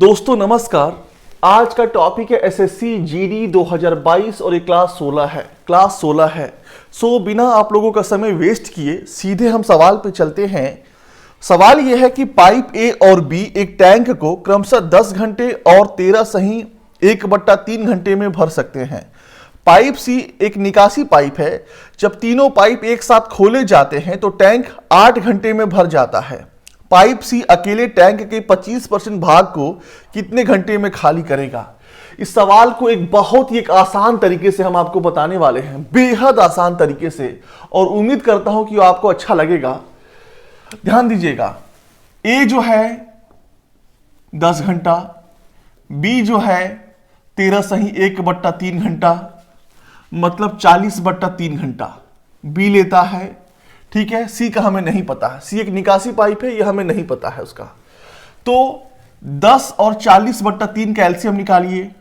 दोस्तों नमस्कार। आज का टॉपिक है एसएससी जीडी 2022 और ये क्लास 16 है। सो बिना आप लोगों का समय वेस्ट किए सीधे हम सवाल पे चलते हैं। सवाल यह है कि पाइप ए और बी एक टैंक को क्रमशः 10 घंटे और 13 सही 1/3 घंटे में भर सकते हैं। पाइप सी एक निकासी पाइप है। जब तीनों पाइप एक साथ खोले जाते हैं तो टैंक 8 घंटे में भर जाता है। पाइप सी अकेले टैंक के 25% भाग को कितने घंटे में खाली करेगा। इस सवाल को एक बहुत ही आसान तरीके से हम आपको बताने वाले हैं, बेहद आसान तरीके से, और उम्मीद करता हूं कि आपको अच्छा लगेगा। ध्यान दीजिएगा, ए जो है 10 घंटा, बी जो है 13 सही 1/3 घंटा, मतलब 40/3 घंटा बी लेता है। ठीक है, सी का हमें नहीं पता है, सी एक निकासी पाइप है, यह हमें नहीं पता है उसका। तो 10 और 40/3 का एलसीएम निकालिए।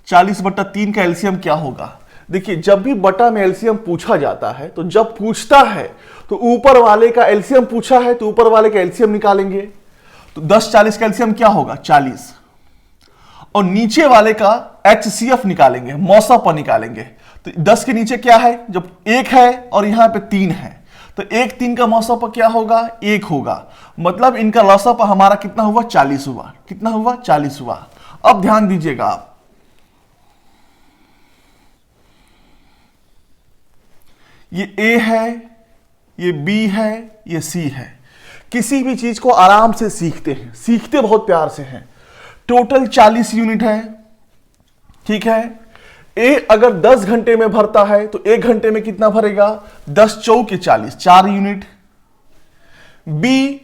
40/3 का एलसीएम क्या होगा? देखिए, जब भी बटा में एलसीएम पूछा जाता है तो जब पूछता है तो ऊपर वाले का एलसीएम पूछा है तो ऊपर वाले का एलसीएम निकालेंगे। तो 10-40 का एलसीएम क्या होगा? 40, और नीचे वाले का एचसीएफ निकालेंगे, मौसा निकालेंगे। तो 10 के नीचे क्या है? जब 1 है और यहां पे 3 है तो 1-3 का मौसम क्या होगा? 1 होगा। मतलब इनका लॉसअप हमारा कितना हुआ? 40 हुआ। कितना हुआ? 40 हुआ। अब ध्यान दीजिएगा आप, ये ए है, ये बी है, ये सी है। किसी भी चीज को आराम से सीखते हैं, सीखते बहुत प्यार से हैं। टोटल 40 यूनिट है। ठीक है, ए अगर 10 घंटे में भरता है तो 1 घंटे में कितना भरेगा? 10 चौके 40, 4 यूनिट। बी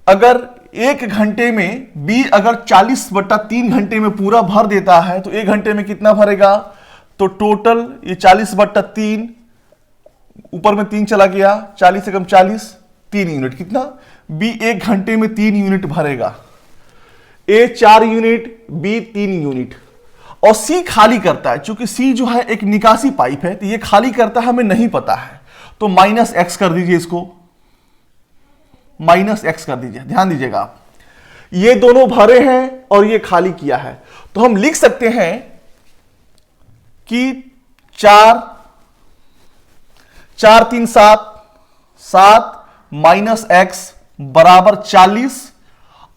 अगर 1 घंटे में, बी अगर 40/3 घंटे में पूरा भर देता है तो 1 घंटे में कितना भरेगा? तो टोटल ये 40/3, ऊपर में 3 चला गया, 40 से कम 40, 3 यूनिट। कितना? बी 1 घंटे में 3 यूनिट भरेगा। ए 4 यूनिट, बी 3 यूनिट। और सी खाली करता है, चूंकि सी जो है एक निकासी पाइप है तो ये खाली करता है, हमें नहीं पता है, तो -x कर दीजिए, इसको -x कर दीजिए। ध्यान दीजिएगा आप, ये दोनों भरे हैं और ये खाली किया है, तो हम लिख सकते हैं कि 4 3 7 -x बराबर 40,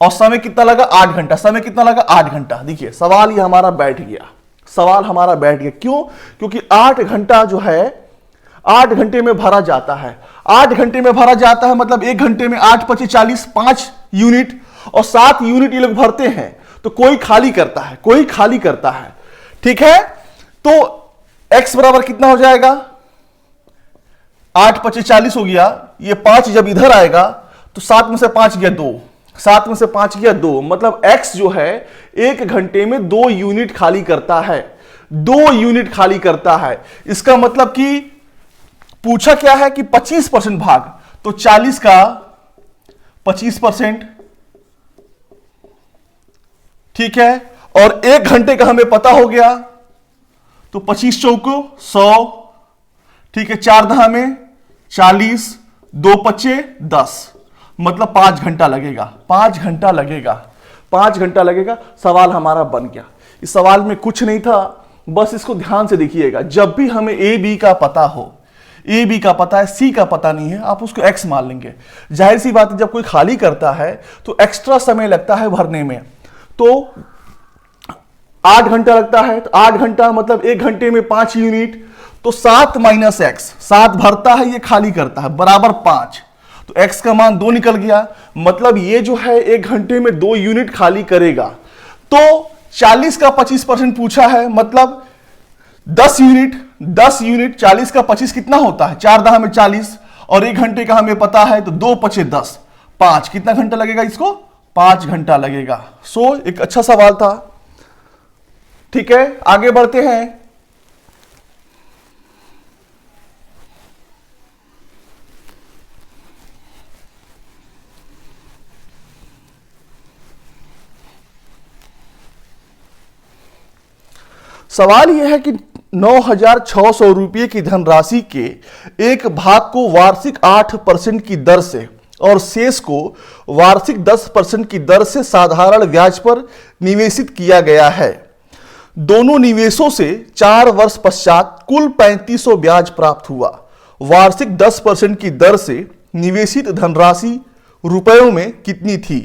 और समय कितना लगा? 8 घंटा। समय कितना लगा? 8 घंटा। देखिए, सवाल ये हमारा बैठ गया, सवाल हमारा बैठ गया। क्यों? क्योंकि 8 घंटा जो है 8 घंटे में भरा जाता है। 8 घंटे में भरा जाता है मतलब 1 घंटे में 8 × 5 = 40, 5 यूनिट, और 7 यूनिट ये लोग भरते हैं, तो कोई खाली करता है, कोई खाली करता है। ठीक है, तो x बराबर कितना हो जाएगा? 8 × 5 = 40 हो गया। ये 5 जब इधर आएगा तो 7 में से 5 गया 2, 7 में से 5 गया 2, मतलब x जो है 1 घंटे में 2 यूनिट खाली करता है। 2 यूनिट खाली करता है। इसका मतलब कि पूछा क्या है कि 25% भाग, तो 40 का 25%। ठीक है, और 1 घंटे का हमें पता हो गया, तो 25 चौको 100। ठीक है, 4 दहा में 40, 2 पच्चे 10, मतलब 5 घंटा लगेगा। 5 घंटा लगेगा, 5 घंटा लगेगा। सवाल हमारा बन गया। इस सवाल में कुछ नहीं था, बस इसको ध्यान से देखिएगा। जब भी हमें ए बी का पता हो, ए बी का पता है, सी का पता नहीं है, आप उसको एक्स मान लेंगे। जाहिर सी बात है, जब कोई खाली करता है तो एक्स्ट्रा समय लगता है भरने में। तो 8 घंटा लगता है, तो 8 घंटा मतलब 1 घंटे में 5 यूनिट, तो 7 - x, 7 भरता है, ये खाली करता है, बराबर 5। तो x का मान 2 निकल गया, मतलब ये जो है 1 घंटे में 2 यूनिट खाली करेगा। तो 40 का 25% पूछा है, मतलब 10 यूनिट। 10 यूनिट 40 का 25 कितना होता है? 4 दहा में 40, और 1 घंटे का हमें पता है, तो 2 पचे 10, 5। कितना घंटा लगेगा इसको? 5 घंटा लगेगा। सो एक अच्छा सवाल था। ठीक है, आगे बढ़ते हैं। सवाल यह है कि 9,600 रुपये की धनराशि के एक भाग को वार्षिक 8% की दर से और शेष को वार्षिक 10% की दर से साधारण ब्याज पर निवेशित किया गया है। दोनों निवेशों से 4 वर्ष पश्चात कुल 3500 ब्याज प्राप्त हुआ। वार्षिक 10% की दर से निवेशित धनराशि रुपयों में कितनी थी?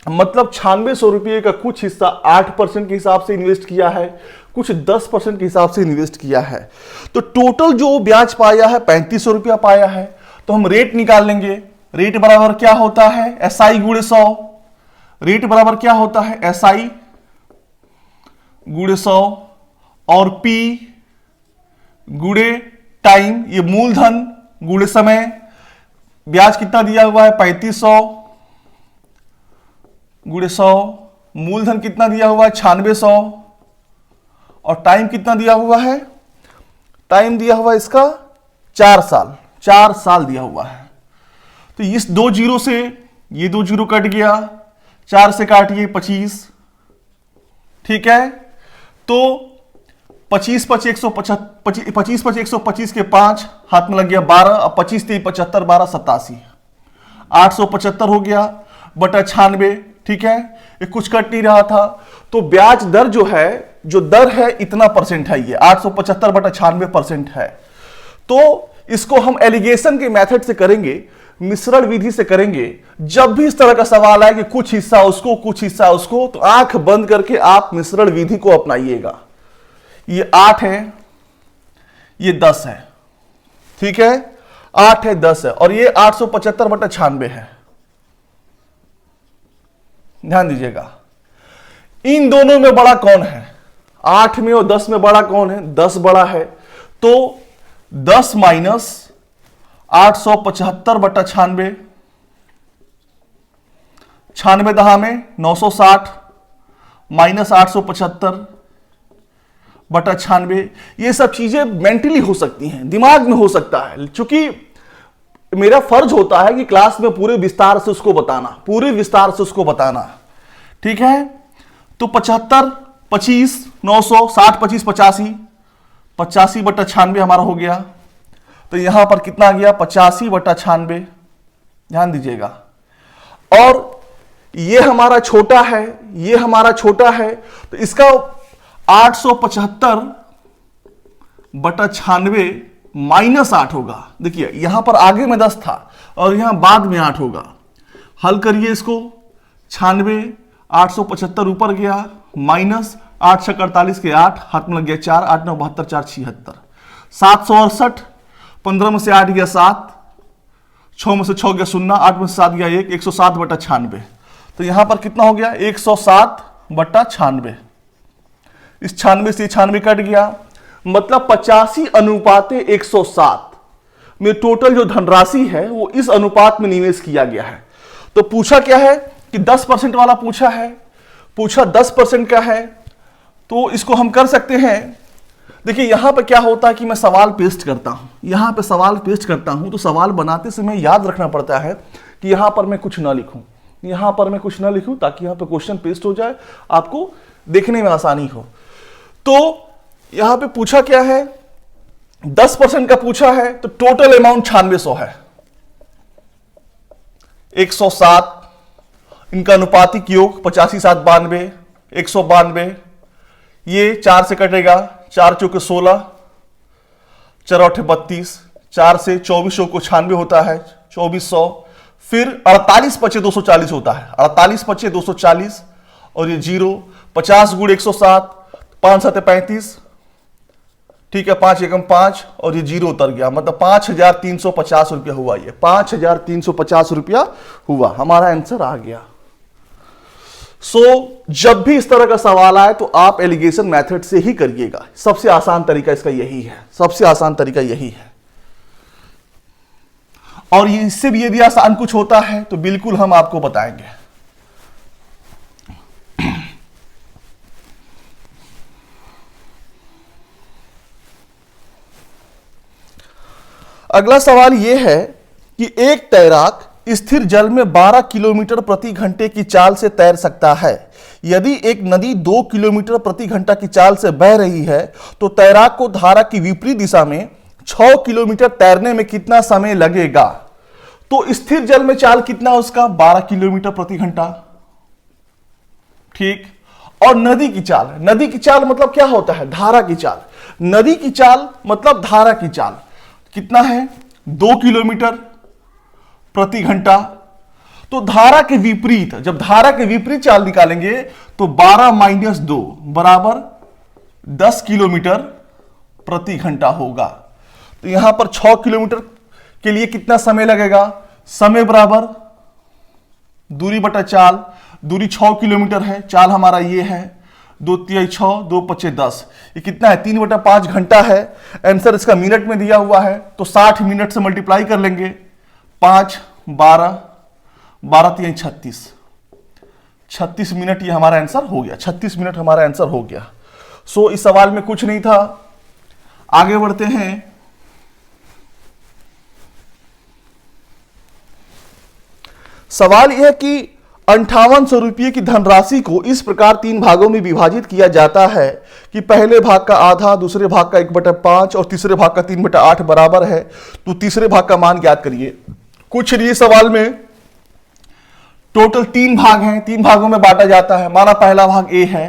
मतलब 9600 रुपये का कुछ हिस्सा 8% के हिसाब से इन्वेस्ट किया है, कुछ 10% के हिसाब से इन्वेस्ट किया है। तो टोटल जो ब्याज पाया है 3500 रुपया पाया है। तो हम रेट निकाल लेंगे। रेट बराबर क्या होता है? एसआई गुणे 100। रेट बराबर क्या होता है? एसआई गुणे 100 और पी गुणे टाइम, ये मूलधन गुणे समय। ब्याज कितना दिया हुआ है? 3500 गुणे 100। मूलधन कितना दिया हुआ है? 9600। और टाइम कितना दिया हुआ है? टाइम दिया हुआ है इसका 4 साल। 4 साल दिया हुआ है। तो इस 2 जीरो से ये 2 जीरो कट गया, 4 से काटिए 25। ठीक है, तो 25 5 125, 25 5 125 के 5 हाथ में लग गया 12। अब 25 3 75, 12 87, 875 हो गया बटा 96। ठीक है, ये कुछ कट नहीं रहा था। तो ब्याज दर जो है, जो दर है इतना परसेंट है, ये 875 बटा 96% है। तो इसको हम एलिगेशन के मेथड से करेंगे, मिश्रण विधि से करेंगे। जब भी इस तरह का सवाल आए कि कुछ हिस्सा उसको कुछ हिस्सा उसको, तो आंख बंद करके आप मिश्रण विधि को अपनाइएगा। ये 8 है, ये 10 है। ठीक है, 8 है 10 है और ये 875 बटा 96 है। ध्यान दीजिएगा, इन दोनों में बड़ा कौन है? 8 में और 10 में बड़ा कौन है? 10 बड़ा है। तो 10 माइनस 875 बटा 96, 96 दहा में 960 माइनस 875 बटा 96। ये सब चीजें मेंटली हो सकती हैं, दिमाग में हो सकता है। चूंकि मेरा फर्ज होता है कि क्लास में पूरे विस्तार से उसको बताना, पूरे विस्तार से उसको बताना। ठीक है, तो 75 25 900 60 25 85, 85 बटा 96 हमारा हो गया। तो यहां पर कितना आ गया? 85 बटा 96। ध्यान दीजिएगा, और ये हमारा छोटा है, ये हमारा छोटा है। तो इसका 875 बटा 96 माइनस 8 होगा। देखिए यहां पर आगे में 10 था और यहां बाद में 8 होगा। हल करिए इसको। 96 875 ऊपर गया, माइनस 8 6 48 के 8 हाथ में लग गया 4, 8 9 72 4 76, 768। 15 में से 8 गया 7, 6 में से 6 गया 0, 8 में से 7 गया 1, 107 बटा 96। तो यहां पर कितना हो गया? 107 बटा 96। इस 96 से 96 कट गया, मतलब 85 अनुपाते 107 में टोटल जो धनराशि है वो इस अनुपात में निवेश किया गया है। तो पूछा क्या है कि 10% वाला पूछा है, पूछा 10% का है। तो इसको हम कर सकते हैं। देखिए यहां पर क्या होता है कि मैं सवाल पेस्ट करता हूं, यहां पे सवाल पेस्ट करता हूं, तो सवाल बनाते समय याद रखना पड़ता है कि यहां पर मैं कुछ ना लिखूं, यहां पर मैं कुछ ना लिखूं, ताकि यहां पे क्वेश्चन पेस्ट हो जाए, आपको देखने में आसानी हो। तो यहां पे पूछा क्या है? 10% का पूछा है, तो टोटल अमाउंट 9600 है। 107, इनका अनुपातिक योग 85 7 92, 192। ये 4 से कटेगा, 4 चौके 16, 4 8 32, 4 से 2400 को 96 होता है, 2400। फिर 48 पचे 240 होता है, 48 पचे 240 और ये 0। 50 गुण 107, 5 7 35। ठीक है, 5 एकम 5 और ये 0 उतर गया, मतलब 5350 रुपया हुआ। ये 5350 रुपया हुआ, हमारा आंसर आ गया। जब भी इस तरह का सवाल आए तो आप एलिगेशन मेथड से ही करिएगा। सबसे आसान तरीका इसका यही है, सबसे आसान तरीका यही है। और इससे भी यदि आसान कुछ होता है तो बिल्कुल हम आपको बताएंगे। अगला सवाल यह है कि एक तैराक स्थिर जल में 12 किलोमीटर प्रति घंटे की चाल से तैर सकता है। यदि एक नदी 2 किलोमीटर प्रति घंटा की चाल से बह रही है तो तैराक को धारा की विपरीत दिशा में 6 किलोमीटर तैरने में कितना समय लगेगा? तो स्थिर जल में चाल कितना उसका 12 किलोमीटर प्रति घंटा। ठीक। और नदी की चाल, नदी की चाल मतलब क्या होता है, धारा की चाल। नदी की चाल मतलब धारा की चाल कितना है, 2 किलोमीटर प्रति घंटा। तो धारा के विपरीत, जब धारा के विपरीत चाल निकालेंगे तो 12 माइनस 2 बराबर 10 किलोमीटर प्रति घंटा होगा। तो यहां पर 6 किलोमीटर के लिए कितना समय लगेगा, समय बराबर दूरी बटा चाल। दूरी 6 किलोमीटर है, चाल हमारा ये है 2 तिहाई 6, 2 पचे 10, ये कितना है 3/5 घंटा है। आंसर इसका मिनट में दिया हुआ है तो 60 मिनट से मल्टीप्लाई कर लेंगे। 5 12 12 तिहाई 36, 36 मिनट ये हमारा आंसर हो गया। 36 मिनट हमारा आंसर हो गया। सो इस सवाल में कुछ नहीं था। आगे बढ़ते हैं। सवाल यह है कि 5800 रुपये की धनराशि को इस प्रकार 3 भागों में विभाजित किया जाता है कि पहले भाग का आधा, दूसरे भाग का 1/5 और तीसरे भाग का 3/8 बराबर है। तो तीसरे भाग का मान ज्ञात करिए। कुछ नहीं, सवाल में टोटल 3 भाग हैं, 3 भागों में बांटा जाता है। माना पहला भाग ए है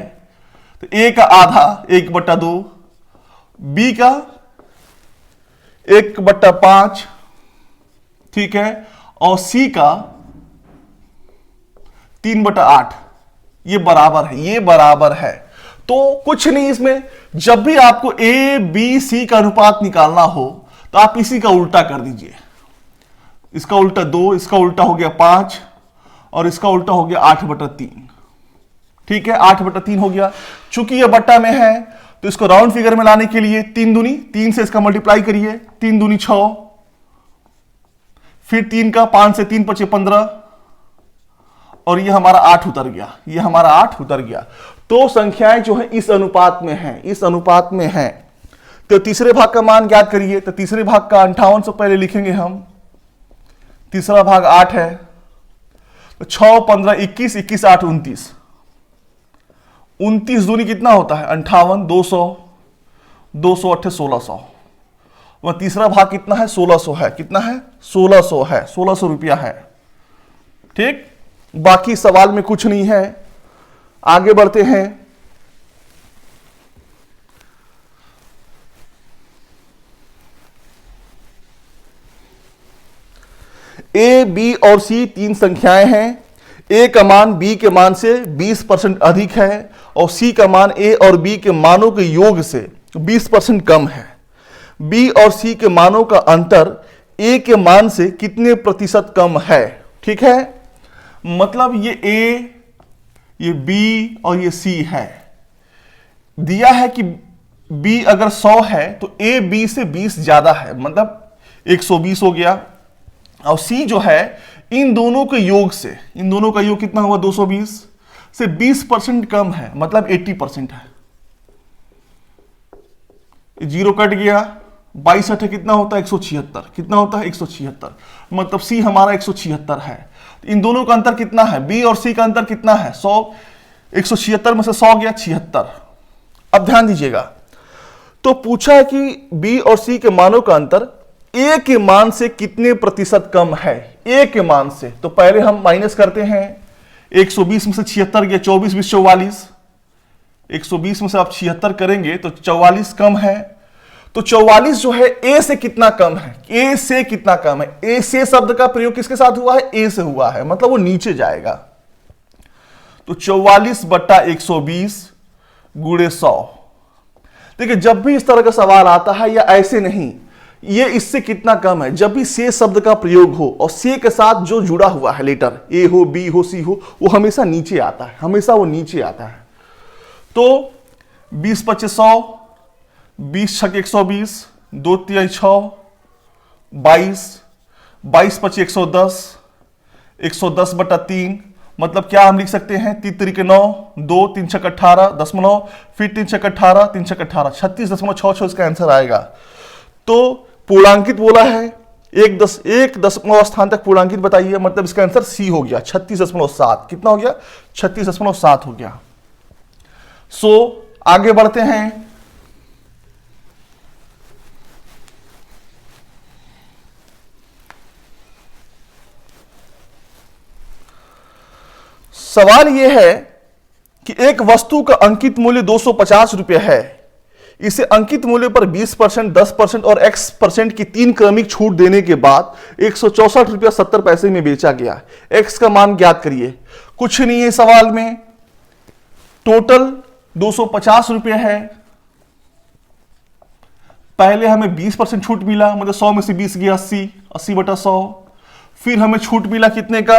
तो ए का आधा 1/2, बी का 1/5, ठीक है, और सी का 3/8। ये बराबर है, ये बराबर है। तो कुछ नहीं इसमें, जब भी आपको ए बी सी का अनुपात निकालना हो तो आप इसी का उल्टा कर दीजिए। इसका उल्टा 2, इसका उल्टा हो गया 5 और इसका उल्टा हो गया 8/3। ठीक है, 8/3 हो गया। चूंकि ये बट्टा में है तो इसको राउंड फिगर में लाने के लिए 3 दूनी 3 से इसका मल्टीप्लाई करिए, 3 दूनी 6, फिर 3 का 5 से 3 पचे 15 और ये हमारा 8 उतर गया, ये हमारा 8 उतर गया। तो संख्याएं जो है इस अनुपात में हैं, इस अनुपात में हैं। तो तीसरे भाग का मान ज्ञात करिए। तो तीसरे भाग का 5800 पहले लिखेंगे हम। तीसरा भाग 8 है तो 6 15 21, 21 8 29, 29 दूनी कितना होता है 58, 200, 200 8 1600। वह तीसरा भाग कितना है 1600 है, कितना है 1600 है, 1600 रुपया है। ठीक, बाकी सवाल में कुछ नहीं है। आगे बढ़ते हैं। ए बी और सी 3 संख्याएं हैं। ए का मान बी के मान से 20% अधिक है और सी का मान ए और बी के मानों के योग से 20% कम है। बी और सी के मानों का अंतर ए के मान से कितने प्रतिशत कम है। ठीक है, मतलब ये ए, ये बी और ये सी है। दिया है कि बी अगर 100 है तो ए बी से 20 ज्यादा है, मतलब 120 हो गया। और सी जो है इन दोनों के योग से, इन दोनों का योग कितना हुआ 220 से 20% कम है, मतलब 80% है। 0 कट गया, 22 8 कितना होता है 176, कितना होता है 176, मतलब सी हमारा 176 है। इन दोनों का अंतर कितना है, बी और सी का अंतर कितना है 100, 176 में से 100 गया 76। अब ध्यान दीजिएगा, तो पूछा है कि बी और सी के मानों का अंतर ए के मान से कितने प्रतिशत कम है। ए के मान से तो पहले हम माइनस करते हैं। 120 में से 76 गया, 24 20 44, 120 में से आप 76 करेंगे तो 44 कम है। तो 44 जो है ए से कितना कम है, ए से कितना कम है। ए से शब्द का प्रयोग किसके साथ हुआ है, ए से हुआ है, मतलब वो नीचे जाएगा। तो 44/120 गुणे 100। देखिए जब भी इस तरह का सवाल आता है या ऐसे नहीं, ये इससे कितना कम है, जब भी से शब्द का प्रयोग हो और से के साथ जो जुड़ा हुआ है लेटर, ए हो बी हो सी हो, वो हमेशा नीचे आता है, हमेशा वो नीचे आता है। तो 20 25 100, 20 6 120, 2 3 6, 22, 22 25 110, 110/3, मतलब क्या हम लिख सकते हैं 3 3 9, 2 3 6 18 दशमलव, फिर 3 6 18, 3 6 18, 36.66 इसका आंसर आएगा। तो पूर्णांकित बोला है, एक दशमलव स्थान तक पूर्णांकित बताइए, मतलब इसका आंसर सी हो गया 36.7। कितना हो गया 36.7 हो गया। सो आगे बढ़ते हैं। सवाल यह है कि एक वस्तु का अंकित मूल्य 250 रुपये है, इसे अंकित मूल्य पर 20%, 10% और X% की 3 क्रमिक छूट देने के बाद 164 रुपया 70 पैसे में बेचा गया। X का मान ज्ञात करिए। कुछ नहीं है सवाल में, टोटल 250 रुपये है, पहले हमें 20% छूट मिला, मतलब 100 में से 20 गया 80, 80 बटा 100। फिर हमें छूट मिला कितने का,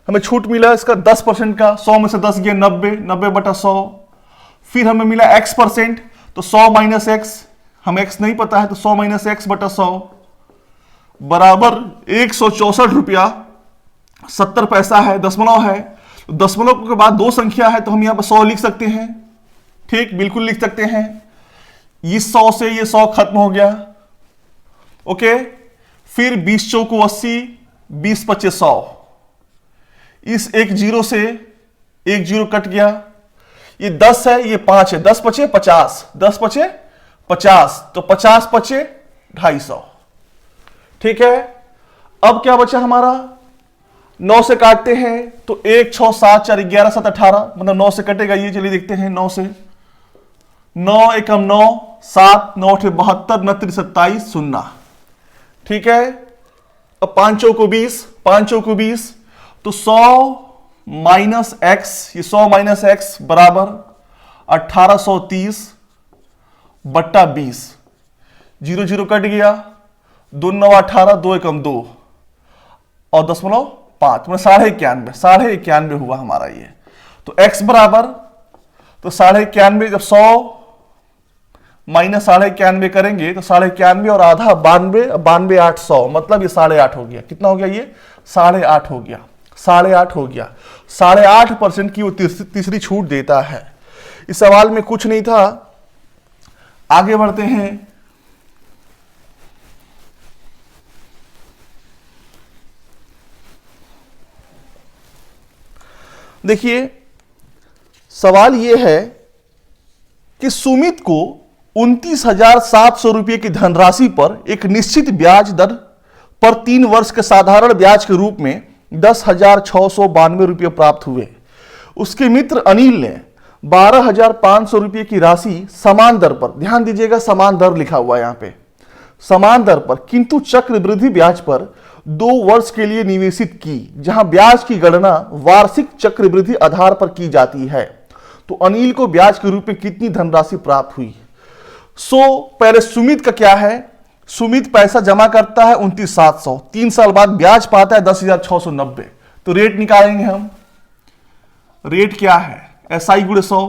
हमें छूट मिला इसका 10% का, 100 में से 10 गया 90, 90 बटा 100। फिर हमें मिला X%, तो 100 माइनस एक्स, हमें X नहीं पता है, तो 100 माइनस एक्स बटा 100 बराबर 164 रुपया 70 पैसा है, दशमलव है। तो दशमलव के बाद दो संख्या है, तो हम यहां पर 100 लिख सकते हैं। ठीक, बिल्कुल लिख सकते हैं। इस 100 से ये 100 खत्म हो गया। ओके, फिर 20 चौको 80, 20 पच्चे 100, इस एक जीरो से एक जीरो कट गया। ये 10 है, ये 5 है, 10 पचे 50, 10 पचे 50, तो 50 पचे 250। ठीक है, अब क्या बचा हमारा, 9 से काटते हैं तो 1 6 7 4 11 7 18, मतलब 9 से कटेगा ये। चलिए देखते हैं 9 से, 9 एकम 9, 7 9 8 72, 29 27 0। ठीक है, अब 5 चौको 20, 5 चौको 20, तो 100 माइनस एक्स, ये 100 माइनस एक्स बराबर 1830 बट्टा 20, 0 0 कट गया, 2 9 18, 2 एकम 2 और 0.5, मतलब 91.5, 91.5 हुआ हमारा ये। तो x बराबर, तो 91.5, जब 100 माइनस 91.5 करेंगे तो 91.5 और आधा 92, 92 8 100, मतलब ये 8.5 हो गया। कितना हो गया ये, 8.5 हो गया, 8.5 हो गया। 8.5% की वो तीसरी छूट देता है। इस सवाल में कुछ नहीं था, आगे बढ़ते हैं। देखिए सवाल यह है कि सुमित को 29,700 रुपये की धनराशि पर एक निश्चित ब्याज दर पर 3 वर्ष के साधारण ब्याज के रूप में 10,692 रुपये प्राप्त हुए। उसके मित्र अनिल ने 12,500 रुपये की राशि समान दर पर, ध्यान दीजिएगा समान दर लिखा हुआ है यहां पे, समान दर पर किंतु चक्रवृद्धि ब्याज पर 2 वर्ष के लिए निवेशित की, जहां ब्याज की गणना वार्षिक चक्रवृद्धि आधार पर की जाती है। तो अनिल को ब्याज के रूप में कितनी धनराशि प्राप्त हुई। पहले सुमित का क्या है, सुमित पैसा जमा करता है 29,700, 3 साल बाद ब्याज पाता है 10,690। तो रेट निकालेंगे हम, रेट क्या है, SI गुणे 100,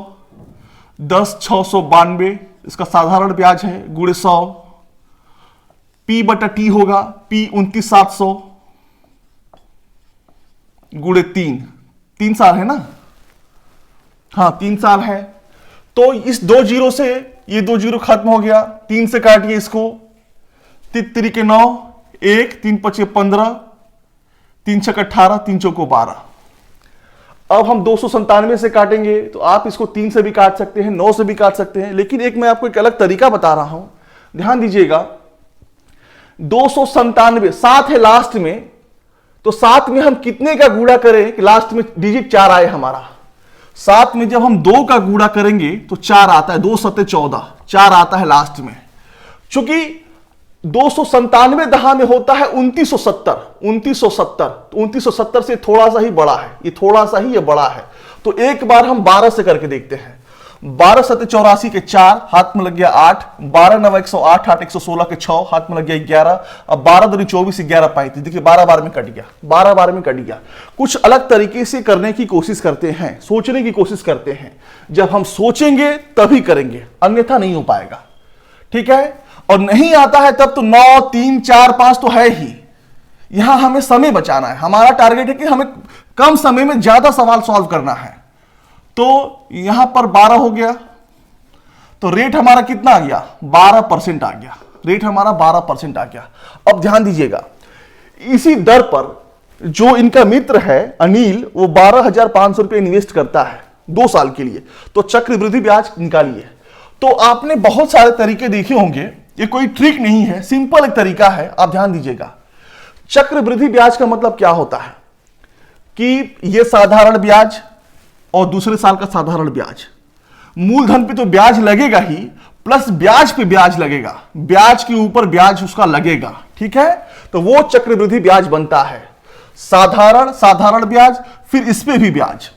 10,692 इसका साधारण ब्याज है, गुणे 100, P बटा T होगा, P 29,700 गुणे 3 साल है ना, हाँ 3 साल है। तो इस 2 जीरो से ये 2 जीरो खत्म हो गया, 3 से काटिए इसको, 3 3 9, 1 3 5 15, 3 6 18, 3 चौको 12। अब हम 297 से काटेंगे, तो आप इसको 3 से भी काट सकते हैं, 9 से भी काट सकते हैं, लेकिन एक मैं आपको एक अलग तरीका बता रहा हूं, ध्यान दीजिएगा। 297 7 है लास्ट में, तो 7 में हम कितने का गुणा करें कि लास्ट में डिजिट 4 आए हमारा। 7 में जब हम 2 का गुणा करेंगे तो 4 आता है, 2 7 14, 4 आता है लास्ट में। चूंकि 297 दहा में होता है 2970, 2970, तो 2970 से थोड़ा सा ही बड़ा है, ये थोड़ा सा ही ये बड़ा है। तो एक बार हम 12 से करके देखते हैं। 12 7 84 के 4, हाथ में लग गया 8, 12 9 108, 8 116 के 6, हाथ में लग गया 11, अब 12 दूनी 24, 11 35, देखिए 12 बार में कट गया, 12 बार में कट गया। कुछ अलग तरीके से करने की कोशिश करते हैं, सोचने की कोशिश करते हैं। जब हम सोचेंगे तभी करेंगे, अन्यथा नहीं हो पाएगा। ठीक है, और नहीं आता है तब तो 9 3 4 5 तो है ही। यहां हमें समय बचाना है, हमारा टारगेट है कि हमें कम समय में ज्यादा सवाल सॉल्व करना है। तो यहां पर 12 हो गया, तो रेट हमारा कितना आ गया, 12% आ गया, रेट हमारा 12% आ गया। अब ध्यान दीजिएगा, इसी दर पर जो इनका मित्र है अनिल, वो 12,500 रुपये इन्वेस्ट करता है 2 साल के लिए, तो चक्रवृद्धि ब्याज निकालिए। तो आपने बहुत सारे तरीके देखे होंगे, ये कोई ट्रिक नहीं है, सिंपल एक तरीका है, आप ध्यान दीजिएगा। चक्रवृद्धि ब्याज का मतलब क्या होता है, कि ये साधारण ब्याज और दूसरे साल का साधारण ब्याज, मूलधन पे तो ब्याज लगेगा ही, प्लस ब्याज पे ब्याज लगेगा, ब्याज के ऊपर ब्याज उसका लगेगा, ठीक है। तो वो चक्रवृद्धि ब्याज बनता है। साधारण ब्याज, फिर इस पे भी ब्याज।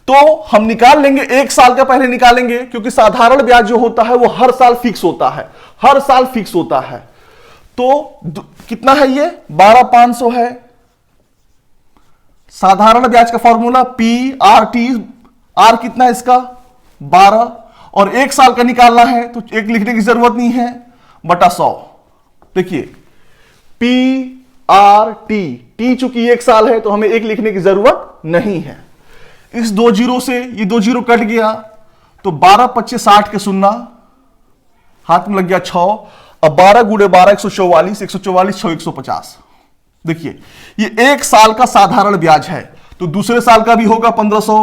तो हम निकाल लेंगे, एक साल का पहले निकालेंगे, क्योंकि साधारण ब्याज जो होता है वो हर साल फिक्स होता है, हर साल फिक्स होता है। तो कितना है ये 12,500 है। साधारण ब्याज का formula P R T, R कितना है इसका 12, और एक साल का निकालना है तो एक लिखने की जरूरत नहीं है, बटा 100। देखिए पी आर टी, टी चूंकि एक साल है तो हमें एक लिखने की जरूरत नहीं है। इस 2 जीरो से ये 2 जीरो कट गया, तो 12 25 60 के सुनना, हाथ में लग गया 6। अब 12 गुणे 12 144, 144 6 150। देखिए ये एक साल का साधारण ब्याज है, तो दूसरे साल का भी होगा 1500,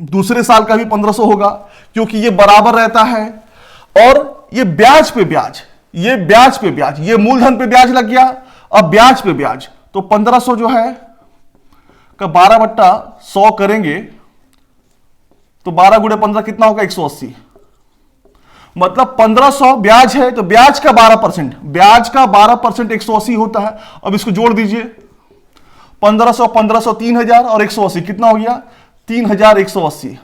दूसरे साल का भी 1500 होगा, क्योंकि ये बराबर रहता है। और ये ब्याज पे ब्याज, ये ब्याज पे ब्याज, ये मूलधन पे ब्याज लग गया, अब ब्याज पे ब्याज, तो 1500 जो है का 12/100 करेंगे तो 12 गुणे 15 कितना होगा 180। मतलब 1500 ब्याज है तो ब्याज का 12%, ब्याज का 12% 180 होता है। अब इसको जोड़ दीजिए, 1500 1500 3000 और 180 कितना हो गया 3180,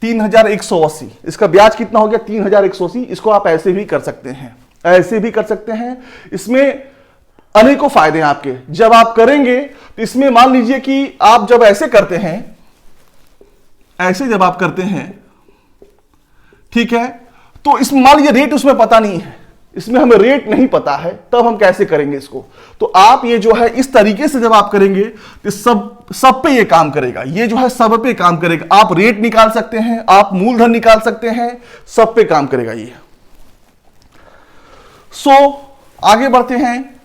3180। इसका ब्याज कितना हो गया 3180। इसको आप ऐसे भी कर सकते हैं, ऐसे भी कर सकते हैं। इसमें अनेकों फायदे हैं आपके। जब आप करेंगे तो इसमें मान लीजिए कि आप जब ऐसे करते हैं, ऐसे जब आप करते हैं, ठीक है, तो इसमें मान लीजिए रेट उसमें पता नहीं है, इसमें हमें रेट नहीं पता है, तब हम कैसे करेंगे इसको। तो आप ये जो है इस तरीके से जब आप करेंगे तो सब पे ये काम करेगा, ये जो है सब पे काम करेगा। आप रेट निकाल सकते हैं, आप मूलधन निकाल सकते हैं, सब पे काम करेगा ये। आगे बढ़ते हैं।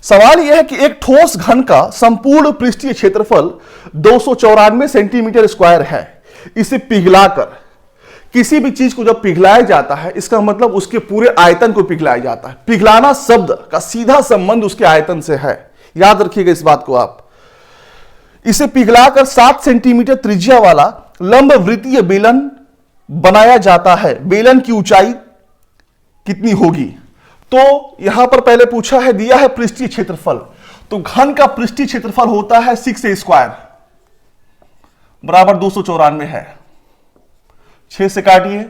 सवाल यह है कि एक ठोस घन का संपूर्ण पृष्ठीय क्षेत्रफल 294 सेंटीमीटर स्क्वायर है। इसे पिघलाकर, किसी भी चीज को जब पिघलाया जाता है, इसका मतलब उसके पूरे आयतन को पिघलाया जाता है। पिघलाना शब्द का सीधा संबंध उसके आयतन से है, याद रखिएगा इस बात को आप। इसे पिघलाकर 7 सेंटीमीटर त्रिज्या वाला लंब वृत्तीय बेलन बनाया जाता है। बेलन की ऊंचाई कितनी होगी? तो यहां पर पहले पूछा है, दिया है पृष्ठीय क्षेत्रफल। तो घन का पृष्ठीय क्षेत्रफल होता है 6a स्क्वायर बराबर 294 है। 6 से काटिए,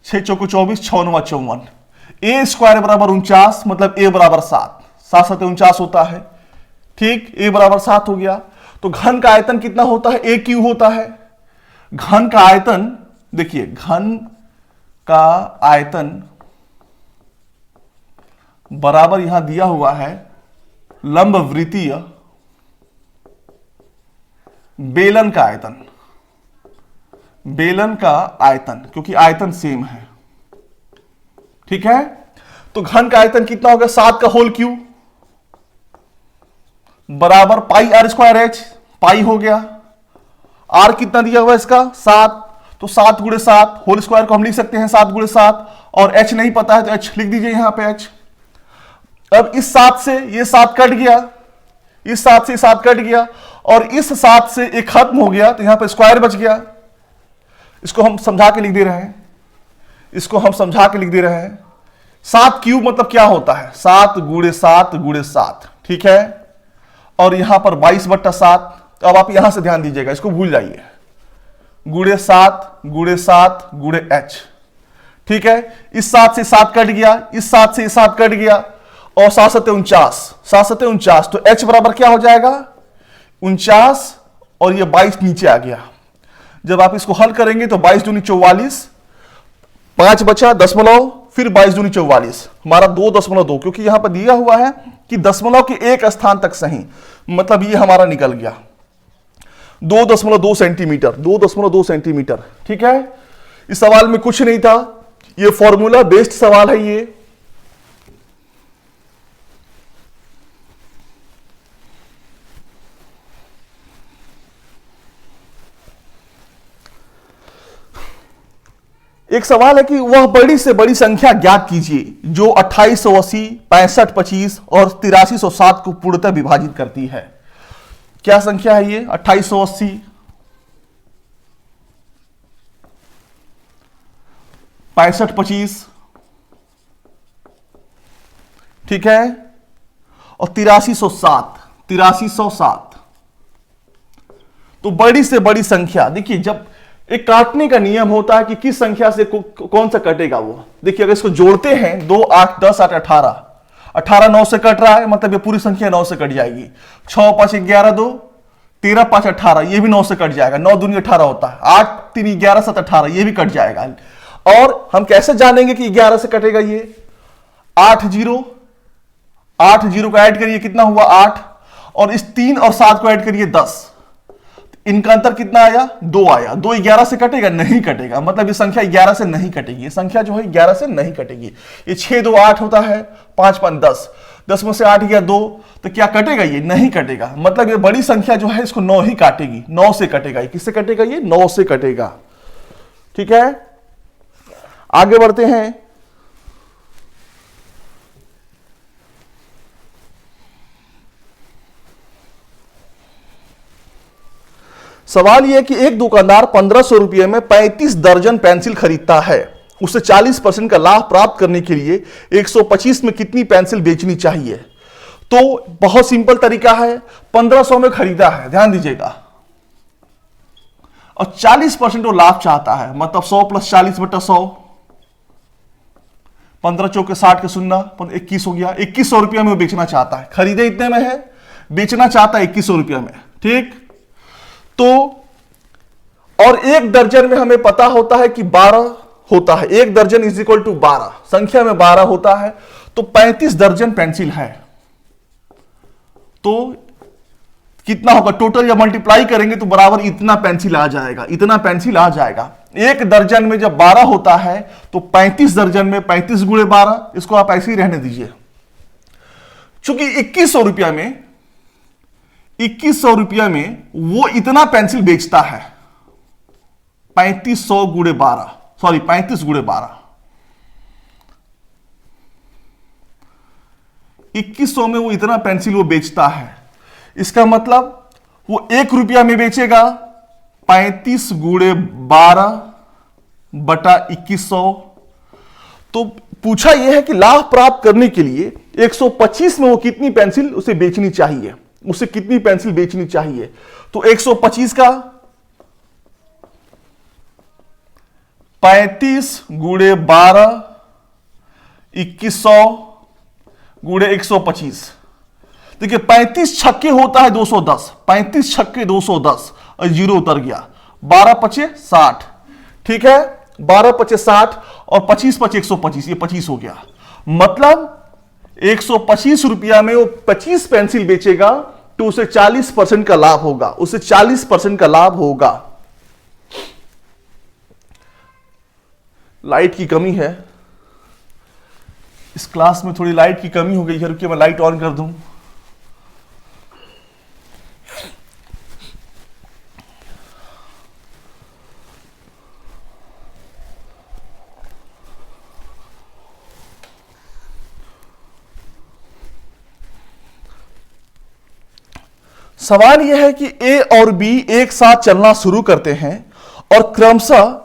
6 चौको 24, 6 9 54। ए स्क्वायर बराबर 49, मतलब ए बराबर 7, 7 7 49 होता है। ठीक, ए बराबर 7 हो गया। तो घन का आयतन कितना होता है? ए क्यू होता है। घन का आयतन देखिए, घन का आयतन बराबर यहां दिया हुआ है लंब वृत्तीय बेलन का आयतन, बेलन का आयतन, क्योंकि आयतन सेम है। ठीक है, तो घन का आयतन कितना होगा? 7 का होल क्यू बराबर पाई आर स्क्वायर एच, पाई हो गया। आर कितना दिया हुआ इसका? 7, तो 7 गुणे 7 होल स्क्वायर को हम लिख सकते हैं 7 गुणे 7, और एच नहीं पता है तो एच लिख दीजिए यहां पे एच। अब इस 7 से ये 7 कट गया, इस 7 से 7 कट गया, और इस 7 से एक खत्म हो गया, तो यहां पे स्क्वायर बच गया। इसको हम समझा के लिख दे रहे हैं, इसको हम समझा के लिख दे रहे हैं। 7 क्यूब मतलब क्या होता है? 7 गुणे 7 गुणे 7, ठीक है। और यहां पर 22/7। तो अब आप यहां से ध्यान दीजिएगा, इसको भूल जाइए। गुणे 7 गुणे 7 गुणे एच, ठीक है। इस 7 से 7 कट गया, इस 7 से 7 कट गया, और 7 7 49, 7 7 49। तो एच बराबर क्या हो जाएगा? 49, और ये 22 नीचे आ गया। जब आप इसको हल करेंगे तो 22 दूनी 44, 5 बचा दशमलव, फिर 22 दूनी 44, हमारा 2.2, क्योंकि यहां पर दिया हुआ है कि दशमलव के एक स्थान तक सही, मतलब ये हमारा निकल गया 2.2 सेंटीमीटर, 2.2 सेंटीमीटर। ठीक है, इस सवाल में कुछ नहीं था, ये फॉर्मूला बेस्ड सवाल है ये। एक सवाल है कि वह बड़ी से बड़ी संख्या ज्ञात कीजिए जो 2880, 6525 और 8307 को पूर्णतः विभाजित करती है। क्या संख्या है ये? 2880, 6525, ठीक है, और 8307। तो बड़ी से बड़ी संख्या, देखिए जब एक काटने का नियम होता है कि किस संख्या से कौन सा कटेगा वो। देखिए अगर इसको जोड़ते हैं 2, 8, 10, 8, 18, 18 9 से कट रहा है, मतलब ये पूरी संख्या 9 से कट जाएगी। 6, 5, 11, 2, 13, 5, 18, ये भी 9 से कट जाएगा। 9 दूनी 18 होता है। 8, 3, 11, 7, 18, ये भी कट जाएगा। और हम कैसे जानेंगे कि 11 से कटेगा ये? 8 0 को ऐड करिए, कितना हुआ? 8, और इस 3 और 7 को ऐड करिए 10। इनका अंतर कितना आया? 2 आया। 2 11 से कटेगा? नहीं कटेगा। मतलब ये संख्या 11 से नहीं कटेगी। ये संख्या जो है 11 से नहीं कटेगी। ये 6 2 8 होता है, 5 5 10, 10 में से 8 गया 2, तो क्या कटेगा? ये नहीं कटेगा। मतलब ये बड़ी संख्या जो है इसको 9 ही काटेगी, 9 से कटेगा। ये किससे कटेगा? ये 9 से कटेगा। ठीक है, आगे बढ़ते हैं। सवाल यह कि एक दुकानदार 1500 रुपये में 35 दर्जन पेंसिल खरीदता है। उसे 40% का लाभ प्राप्त करने के लिए 125 में कितनी पेंसिल बेचनी चाहिए? तो बहुत सिंपल तरीका है। 1500 में खरीदा है, ध्यान दीजिएगा, और 40% वो लाभ चाहता है, मतलब 100 + 40 / 100, 15 चौके 60 के 0, 21 हो गया। 2100 रुपया में वो बेचना चाहता है। खरीदे इतने में है, बेचना चाहता है 2100 रुपया में। ठीक, तो और एक दर्जन में हमें पता होता है कि 12 होता है। एक दर्जन = 12, संख्या में 12 होता है। तो 35 दर्जन पेंसिल है, तो कितना होगा टोटल? जब मल्टीप्लाई करेंगे तो बराबर इतना पेंसिल आ जाएगा, इतना पेंसिल आ जाएगा। एक दर्जन में जब 12 होता है तो 35 दर्जन में 35 × 12, इसको आप ऐसे ही रहने दीजिए। चूंकि 2100 रुपया में 2100 रुपया में वो इतना पेंसिल बेचता है, 3500 × 12, सॉरी 35 × 12, 2100 में वो इतना पेंसिल वो बेचता है। इसका मतलब वो 1 रुपया में बेचेगा 35 × 12 बटा 2100। तो पूछा यह है कि लाभ प्राप्त करने के लिए 125 में वो कितनी पेंसिल उसे बेचनी चाहिए, उसे कितनी पेंसिल बेचनी चाहिए? तो 125 का 35 × 12 2100 × 125। देखिए 35 छक्के होता है 210, 35 छक्के 210, और 0 उतर गया। 12 × 5 = 60, ठीक है, 12 × 5 = 60, और 25 × 5 = 125, ये 25 हो गया। मतलब 125 रुपया में वो 25 पेंसिल बेचेगा तो उसे 40% का लाभ होगा, उसे 40% का लाभ होगा। लाइट की कमी है इस क्लास में, थोड़ी लाइट की कमी हो गई है। रुकिए मैं लाइट ऑन कर दूं। सवाल यह है कि ए और बी एक साथ चलना शुरू करते हैं और क्रमशः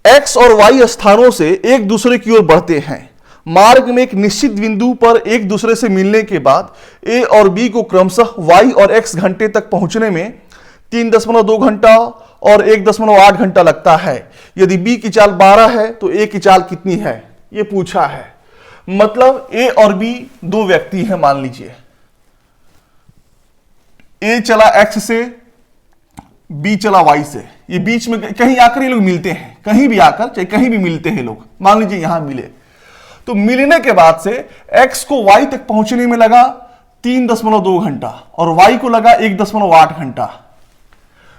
एक्स और वाई स्थानों से एक दूसरे की ओर बढ़ते हैं। मार्ग में एक निश्चित बिंदु पर एक दूसरे से मिलने के बाद ए और बी को क्रमशः वाई और एक्स घंटे तक पहुंचने में 3.2 घंटा और 1.8 घंटा लगता है। यदि बी की चाल 12 है तो ए की चाल कितनी है, यह पूछा है। मतलब ए और बी दो व्यक्ति हैं, मान लीजिए ए चला एक्स से, बी चला वाई से। ये बीच में कहीं आकर ये लोग मिलते हैं, कहीं भी आकर, चाहे कहीं भी मिलते हैं लोग। मान लीजिए यहां मिले, तो मिलने के बाद से एक्स को वाई तक पहुंचने में लगा 3.2 घंटा और वाई को लगा 1.8 घंटा।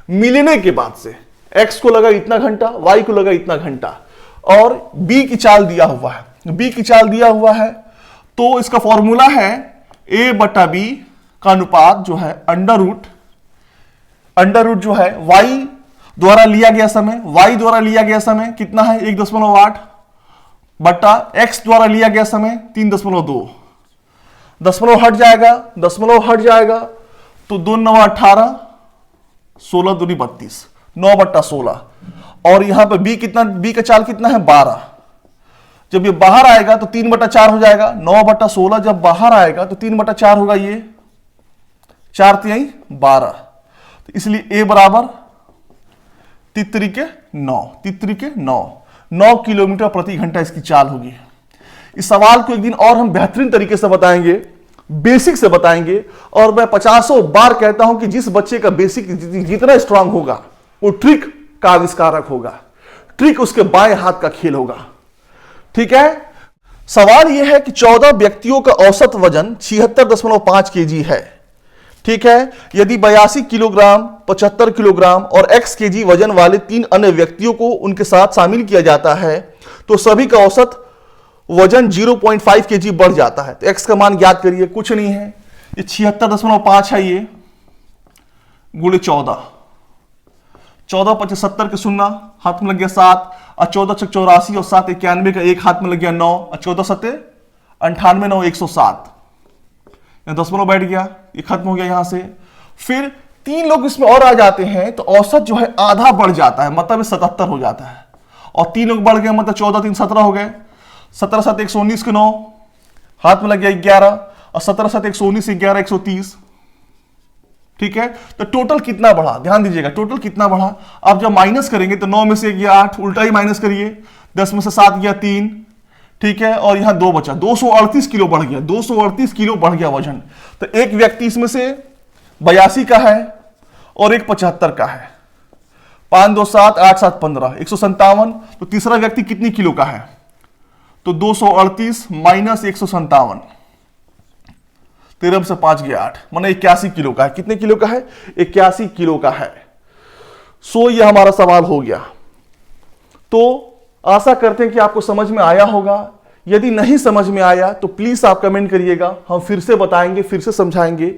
मिलने के बाद से एक्स को लगा इतना घंटा, वाई को लगा इतना घंटा, और बी की चाल दिया हुआ है। बी की चाल दिया हुआ है तो इसका फॉर्मूला है ए बटा बी का अनुपात जो है अंडर रूट जो है वाई द्वारा लिया गया समय, y द्वारा लिया गया समय कितना है 1.8 बट्टा x द्वारा लिया गया समय 3.2, दशमलव हट जाएगा, दशमलव हट जाएगा तो 2 9 18, 16 दूनी 32, 9/16। और यहां पर b कितना, b का चाल कितना है 12। जब ये बाहर आएगा तो 3/4 हो जाएगा, 9/16 जब बाहर आएगा तो 3/4 होगा, ये 4 3 12। तो इसलिए a बराबर 9 किलोमीटर प्रति घंटा इसकी चाल होगी। इस सवाल को एक दिन और हम बेहतरीन तरीके से बताएंगे, बेसिक से बताएंगे, और मैं 50 बार कहता हूं कि जिस बच्चे का बेसिक जितना स्ट्रांग होगा वो ट्रिक का आविष्कारक होगा, ट्रिक उसके बाएं हाथ का खेल होगा। ठीक है, सवाल यह है कि 14 व्यक्तियों का औसत वजन 76.5 केजी है। ठीक है, यदि 82 किलोग्राम, 75 किलोग्राम और x केजी वजन वाले 3 अन्य व्यक्तियों को उनके साथ शामिल किया जाता है तो सभी का औसत वजन 0.5 केजी बढ़ जाता है। तो x का मान ज्ञात करिए, कुछ नहीं है, ये 76.5 है, ये गुणे 14, 14 5 70 के 0 हाथ में लग गया 7, और 14 6 84 और 7 91 का एक हाथ में लग गया 9, और 14 7 98 9 107, दशमलव बैठ गया, ये खत्म हो गया यहां से। फिर 3 लोग इसमें और आ जाते हैं तो औसत जो है आधा बढ़ जाता है, मतलब 77 हो जाता है, और 3 लोग बढ़ गए मतलब 14 3 17 हो गए, 17 7 119 के 9 हाथ में लग गया 11, और 17 7 119 11 130। ठीक है, तो टोटल कितना बढ़ा, ध्यान दीजिएगा, टोटल कितना बढ़ा। अब जब माइनस करेंगे तो 9 में से 1 गया 8, उल्टा ही माइनस करिए, 10 में से 7 गया 3, ठीक है, और यहां 2 बचा, 238 किलो बढ़ गया, 238 किलो बढ़ गया वजन। तो एक व्यक्ति इसमें से 82 का है और एक 75 का है, 5 2 7 8 7 15 157। तो तीसरा व्यक्ति कितनी किलो का है, तो 238 माइनस 157, 13 से 5 गया 8, माने 81 किलो का है। कितने किलो का है, 81 किलो का है। सो ये हमारा सवाल हो गया। तो आशा करते हैं कि आपको समझ में आया होगा। यदि नहीं समझ में आया तो प्लीज आप कमेंट करिएगा, हम फिर से बताएंगे, फिर से समझाएंगे।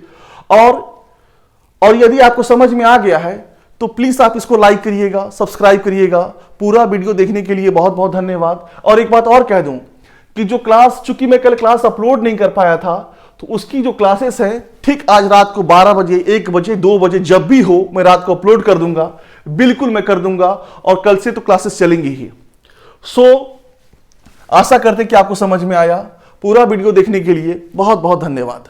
और यदि आपको समझ में आ गया है तो प्लीज आप इसको लाइक करिएगा, सब्सक्राइब करिएगा। पूरा वीडियो देखने के लिए बहुत बहुत धन्यवाद। और एक बात और कह दूं कि जो क्लास, चूंकि मैं कल क्लास अपलोड नहीं कर पाया था, तो उसकी जो क्लासेस हैं ठीक आज रात को 12 बजे, 1 बजे, 2 बजे, जब भी हो मैं रात को अपलोड कर दूंगा, बिल्कुल मैं कर दूंगा। और कल से तो क्लासेस चलेंगी ही। आशा करते हैं कि आपको समझ में आया। पूरा वीडियो देखने के लिए बहुत बहुत धन्यवाद।